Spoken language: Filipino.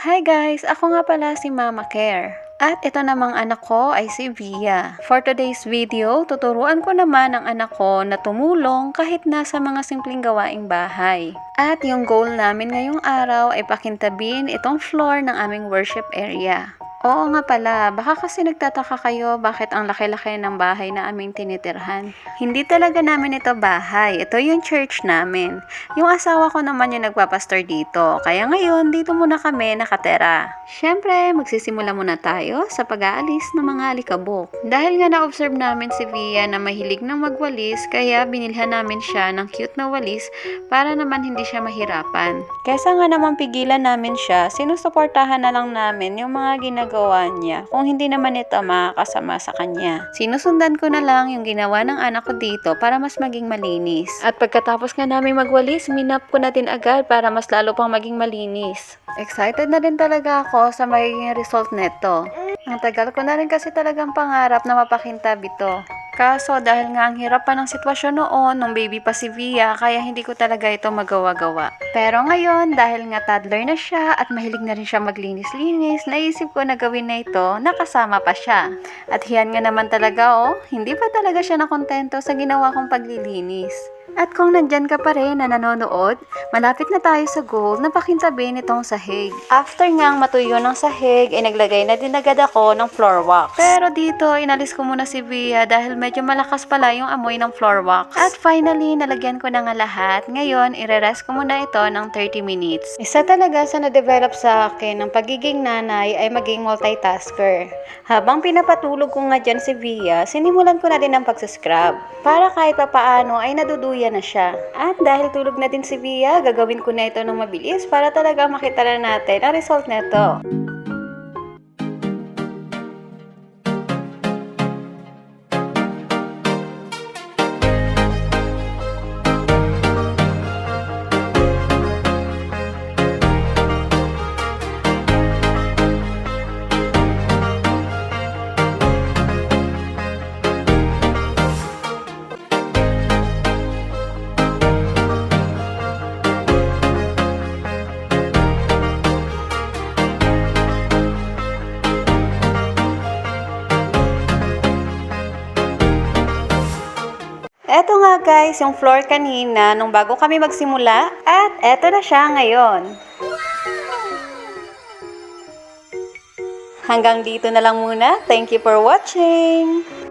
Hi guys! Ako nga pala si Mama Care. At ito namang anak ko ay si Via. For today's video, tuturuan ko naman ang anak ko na tumulong kahit nasa mga simpleng gawaing bahay. At yung goal namin ngayong araw ay pakintabin itong floor ng aming worship area. Oo nga pala, baka kasi nagtataka kayo bakit ang laki-laki ng bahay na aming tinitirhan. Hindi talaga namin ito bahay, ito yung church namin. Yung asawa ko naman yung nagpapastor dito, kaya ngayon dito muna kami nakatera. Siyempre, magsisimula muna tayo sa pag-aalis ng mga alikabok. Dahil nga na-observe namin si Via na mahilig ng magwalis, kaya binilhan namin siya ng cute na walis para naman hindi siya mahirapan. Kesa nga naman pigilan namin siya, sinusuportahan na lang namin yung mga ginagawa niya kung hindi naman ito makakasama sa kanya. Sinusundan ko na lang yung ginawa ng anak ko dito para mas maging malinis. At pagkatapos nga namin magwalis, minap ko na din agad para mas lalo pang maging malinis. Excited na din talaga ako sa magiging result neto. Ang tagal ko na rin kasi talagang pangarap na mapakintab ito. Kaso dahil nga ang hirap pa ng sitwasyon noon nung baby pa si Via, kaya hindi ko talaga ito magawa-gawa. Pero ngayon, dahil nga toddler na siya at mahilig na rin siya maglinis-linis, naisip ko na gawin na ito, nakasama pa siya. At hiyan nga naman talaga hindi pa talaga siya nakontento sa ginawa kong paglilinis. At kung nandyan ka pa rin na nanonood, malapit na tayo sa goal na pakintabin itong sahig. After ngang matuyo ng sahig, ay naglagay na din agad ako ng floor wax. Pero dito, inalis ko muna si Via dahil medyo malakas pala yung amoy ng floor wax. At finally, nalagyan ko na nga lahat. Ngayon, ire-rest ko muna ito ng 30 minutes. Isa talaga sa na-develop sa akin ng pagiging nanay ay maging multitasker. Habang pinapatulog ko nga dyan si Via, sinimulan ko na din ang pagsascrub. Para kahit papaano ay naduduyan na siya. At dahil tulog na din si Via, gagawin ko na ito ng mabilis para talaga makita na natin ang result nito. Eto nga guys, yung floor kanina nung bago kami magsimula at eto na siya ngayon. Hanggang dito na lang muna. Thank you for watching!